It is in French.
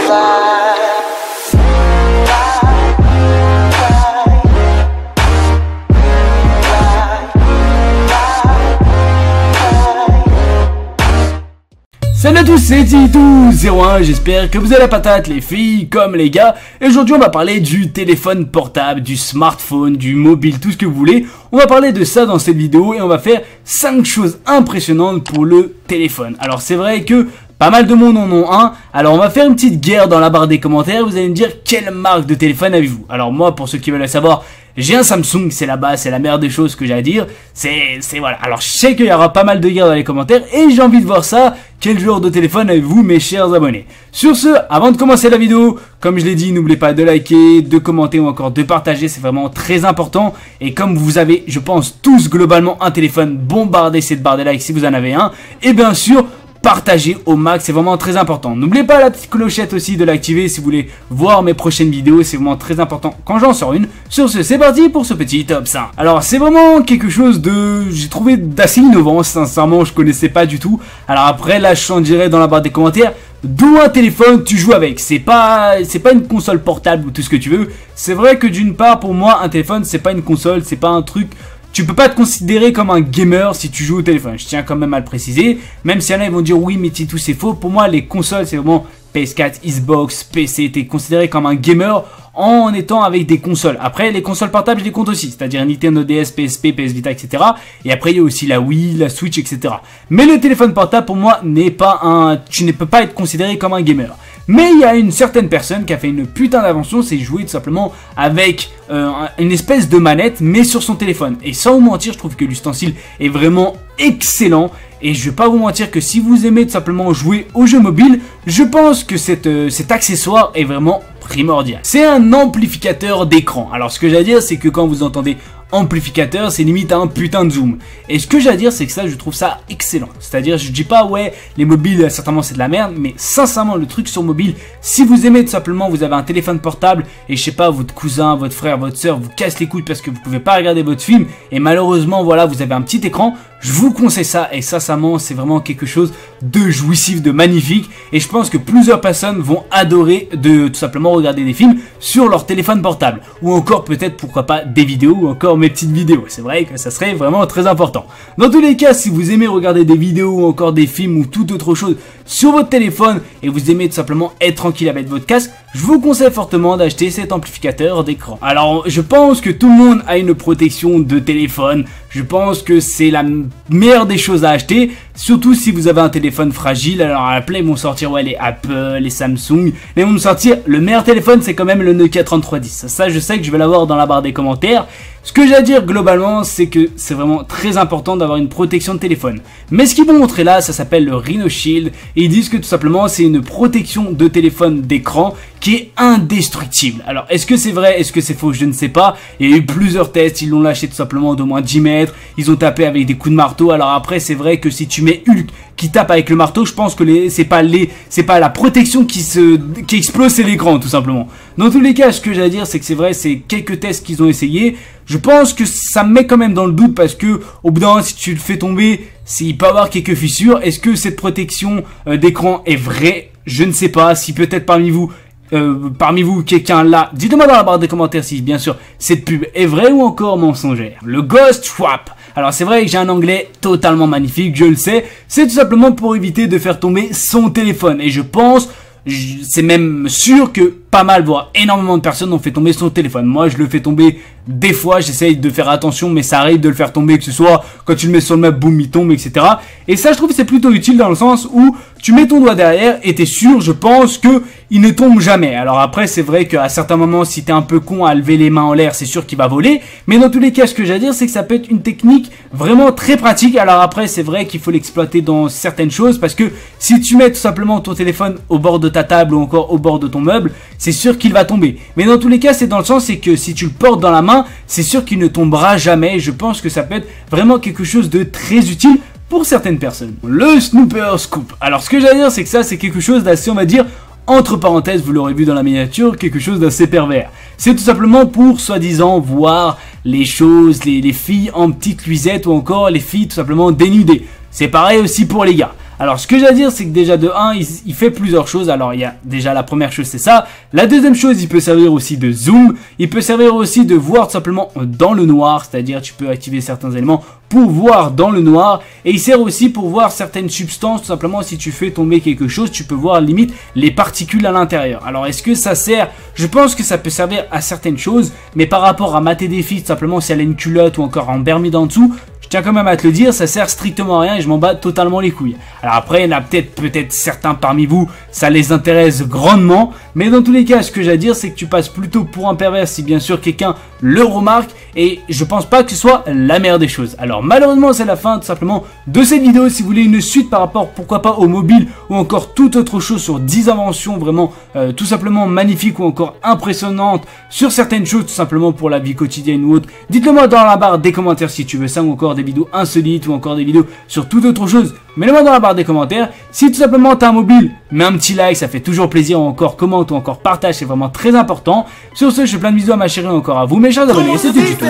Salut à tous, c'est Titou01, j'espère que vous avez la patate les filles comme les gars. Et aujourd'hui on va parler du téléphone portable, du smartphone, du mobile, tout ce que vous voulez. On va parler de ça dans cette vidéo et on va faire 5 choses impressionnantes pour le téléphone. Alors c'est vrai que pas mal de monde en ont un, alors on va faire une petite guerre dans la barre des commentaires, vous allez me dire quelle marque de téléphone avez-vous. Alors moi, pour ceux qui veulent le savoir, j'ai un Samsung, c'est la base, c'est la meilleure des choses que j'ai à dire, c'est voilà. Alors je sais qu'il y aura pas mal de guerre dans les commentaires et j'ai envie de voir ça, quel genre de téléphone avez-vous mes chers abonnés. Sur ce, avant de commencer la vidéo, comme je l'ai dit, n'oubliez pas de liker, de commenter ou encore de partager, c'est vraiment très important. Et comme vous avez, je pense, tous globalement un téléphone, bombardez cette barre des likes si vous en avez un, et bien sûr, partagez au max, c'est vraiment très important. N'oubliez pas la petite clochette aussi de l'activer si vous voulez voir mes prochaines vidéos, c'est vraiment très important quand j'en sors une. Sur ce, c'est parti pour ce petit top 5. Alors c'est vraiment quelque chose de, j'ai trouvé d'assez innovant, sincèrement je connaissais pas du tout. Alors après là je t'en dirai dans la barre des commentaires, d'où un téléphone tu joues avec. C'est pas une console portable ou tout ce que tu veux. C'est vrai que d'une part pour moi un téléphone c'est pas une console, c'est pas un truc. Tu peux pas te considérer comme un gamer si tu joues au téléphone. Je tiens quand même à le préciser. Même si y en a ils vont dire oui mais Titou c'est faux. Pour moi les consoles c'est vraiment PS4, Xbox, PC. T'es considéré comme un gamer en étant avec des consoles. Après les consoles portables je les compte aussi. C'est-à-dire Nintendo DS, PSP, PS Vita, etc. Et après il y a aussi la Wii, la Switch, etc. Mais le téléphone portable pour moi n'est pas un... Tu ne peux pas être considéré comme un gamer. Mais il y a une certaine personne qui a fait une putain d'invention, c'est jouer tout simplement avec une espèce de manette, mais sur son téléphone. Et sans vous mentir, je trouve que l'ustensile est vraiment excellent. Et je vais pas vous mentir que si vous aimez tout simplement jouer aux jeux mobiles, je pense que cet accessoire est vraiment primordial. C'est un amplificateur d'écran. Alors ce que j'ai à dire, c'est que quand vous entendez amplificateur, c'est limite un putain de zoom. Et ce que j'ai à dire, c'est que ça, je trouve ça excellent. C'est-à-dire, je dis pas, ouais, les mobiles, certainement, c'est de la merde, mais sincèrement, le truc sur mobile, si vous aimez tout simplement, vous avez un téléphone portable, et je sais pas, votre cousin, votre frère, votre soeur vous casse les couilles parce que vous pouvez pas regarder votre film, et malheureusement, voilà, vous avez un petit écran, je vous conseille ça, et sincèrement, c'est vraiment quelque chose de jouissif, de magnifique, et je pense que plusieurs personnes vont adorer de tout simplement regarder des films sur leur téléphone portable, ou encore peut-être, pourquoi pas, des vidéos, ou encore mes petites vidéos. C'est vrai que ça serait vraiment très important. Dans tous les cas, si vous aimez regarder des vidéos ou encore des films ou toute autre chose sur votre téléphone et vous aimez tout simplement être tranquille avec votre casque, je vous conseille fortement d'acheter cet amplificateur d'écran. Alors, je pense que tout le monde a une protection de téléphone. Je pense que c'est la meilleure des choses à acheter, surtout si vous avez un téléphone fragile. Alors à la play, ils vont sortir ouais, les Apple, les Samsung, mais ils vont me sortir le meilleur téléphone, c'est quand même le Nokia 3310. Ça, je sais que je vais l'avoir dans la barre des commentaires. Ce que j'ai à dire globalement, c'est que c'est vraiment très important d'avoir une protection de téléphone. Mais ce qu'ils vont montrer là, ça s'appelle le Rhino Shield. Et ils disent que tout simplement, c'est une protection de téléphone d'écran qui est indestructible. Alors, est-ce que c'est vrai? Est-ce que c'est faux? Je ne sais pas. Il y a eu plusieurs tests. Ils l'ont lâché tout simplement d'au moins 10 mètres. Ils ont tapé avec des coups de marteau. Alors après, c'est vrai que si tu mets Hulk qui tape avec le marteau, je pense que c'est pas la protection qui explose, c'est l'écran tout simplement. Dans tous les cas, ce que j'ai à dire, c'est que c'est vrai, c'est quelques tests qu'ils ont essayé. Je pense que ça me met quand même dans le doute parce que au bout d'un moment, si tu le fais tomber, il peut avoir quelques fissures. Est-ce que cette protection d'écran est vraie? Je ne sais pas. Si peut-être parmi vous quelqu'un là, dites-moi dans la barre des commentaires si bien sûr cette pub est vraie ou encore mensongère. Le Ghost Swap. Alors c'est vrai que j'ai un anglais totalement magnifique, je le sais. C'est tout simplement pour éviter de faire tomber son téléphone. Et je pense, c'est même sûr que pas mal, voire énormément de personnes ont fait tomber son téléphone. Moi je le fais tomber des fois, j'essaye de faire attention, mais ça arrive de le faire tomber, que ce soit quand tu le mets sur le map, boum, il tombe, etc. Et ça, je trouve que c'est plutôt utile dans le sens où tu mets ton doigt derrière et t'es sûr, je pense, que il ne tombe jamais. Alors après, c'est vrai qu'à certains moments, si t'es un peu con à lever les mains en l'air, c'est sûr qu'il va voler. Mais dans tous les cas, ce que j'ai à dire, c'est que ça peut être une technique vraiment très pratique. Alors après, c'est vrai qu'il faut l'exploiter dans certaines choses parce que si tu mets tout simplement ton téléphone au bord de ta table ou encore au bord de ton meuble, c'est sûr qu'il va tomber. Mais dans tous les cas, c'est dans le sens, c'est que si tu le portes dans la main, c'est sûr qu'il ne tombera jamais. Je pense que ça peut être vraiment quelque chose de très utile pour certaines personnes. Le Snooper Scoop. Alors ce que j'ai à dire, c'est que ça, c'est quelque chose d'assez, on va dire, entre parenthèses, vous l'aurez vu dans la miniature, quelque chose d'assez pervers. C'est tout simplement pour, soi-disant, voir les choses, les filles en petites luisettes ou encore les filles tout simplement dénudées. C'est pareil aussi pour les gars. Alors ce que j'ai à dire, c'est que déjà de 1, il fait plusieurs choses. Alors il y a déjà la première chose, c'est ça. La deuxième chose, il peut servir aussi de zoom. Il peut servir aussi de voir tout simplement dans le noir, c'est-à-dire tu peux activer certains éléments pour voir dans le noir, et il sert aussi pour voir certaines substances. Tout simplement, si tu fais tomber quelque chose, tu peux voir limite les particules à l'intérieur. Alors est-ce que ça sert? Je pense que ça peut servir à certaines choses, mais par rapport à mater des filles, tout simplement si elle a une culotte ou encore un bermide en dessous, je tiens quand même à te le dire, ça sert strictement à rien et je m'en bats totalement les couilles. Alors après, il y en a peut-être certains parmi vous, ça les intéresse grandement, mais dans tous les cas, ce que j'ai à dire, c'est que tu passes plutôt pour un pervers si bien sûr quelqu'un le remarque, et je pense pas que ce soit la meilleure des choses. Alors malheureusement, c'est la fin tout simplement de cette vidéo. Si vous voulez une suite par rapport, pourquoi pas, au mobile ou encore toute autre chose sur 10 inventions vraiment tout simplement magnifiques ou encore impressionnantes sur certaines choses tout simplement pour la vie quotidienne ou autre, dites-le moi dans la barre des commentaires si tu veux ça, ou encore des vidéos insolites ou encore des vidéos sur toute autre chose. Mets-le moi dans la barre des commentaires. Si tout simplement t'as un mobile, mets un petit like, ça fait toujours plaisir, ou encore commente ou encore partage, c'est vraiment très important. Sur ce, je fais plein de bisous à ma chérie, encore à vous mes chers abonnés, c'était tuto.